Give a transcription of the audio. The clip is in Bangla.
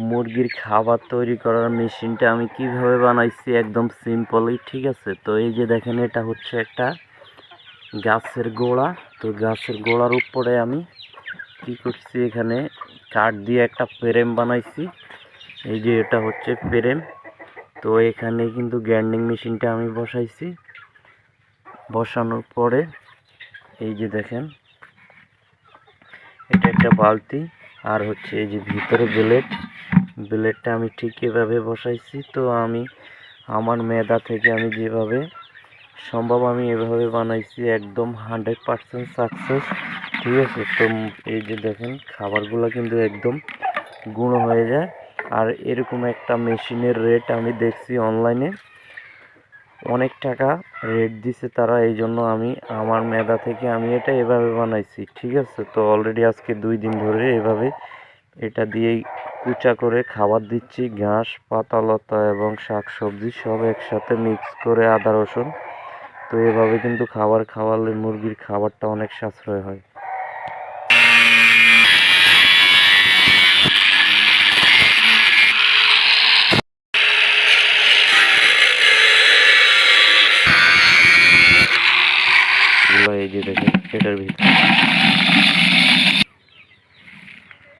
মুরগির খাবার তৈরি করার মেশিনটা আমি কিভাবে বানাইছি একদম সিম্পলি, ঠিক আছে। তো এই যে দেখেন, এটা হচ্ছে একটা গাছের গোড়া। তো গাছের গোড়ার উপরে আমি কি করছি, এখানে কাঠ দিয়ে একটা ফ্রেম বানাইছি। এই যে এটা হচ্ছে ফ্রেম। তো এখানে কিন্তু গ্রাইন্ডিং মেশিনটা আমি বসাইছি। বসানোর পরে এই যে দেখেন, এটা একটা বালতি, আর হচ্ছে এই যে ভিতরে ব্লেডটা আমি ঠিক এভাবে বসাইছি। তো আমি আমার মেধা থেকে আমি যেভাবে সম্ভব আমি এভাবে বানাইছি, একদম 100% সাকসেস, ঠিক আছে। তো এই যে দেখেন, খাবারগুলো কিন্তু একদম গুঁড়ো হয়ে যায়। আর এরকম একটা মেশিনের রেট আমি দেখছি অনলাইনে, অনেক টাকা রেট দিছে তারা। এই জন্য আমি আমার মেধা থেকে আমি এটা এভাবে বানাইছি, ঠিক আছে। তো অলরেডি আজকে 2 দিন ধরে এভাবে এটা দিয়েই কুচা করে খাবার দিচ্ছি, ঘাস, পাতালতা এবং শাকসবজি সব একসাথে মিক্স করে, আদা রসুন। তো এভাবে কিন্তু খাবার খাওয়ালে মুরগির খাবারটা অনেক সাশ্রয় হয়। এই যে দেখেন, এটার ভিতরে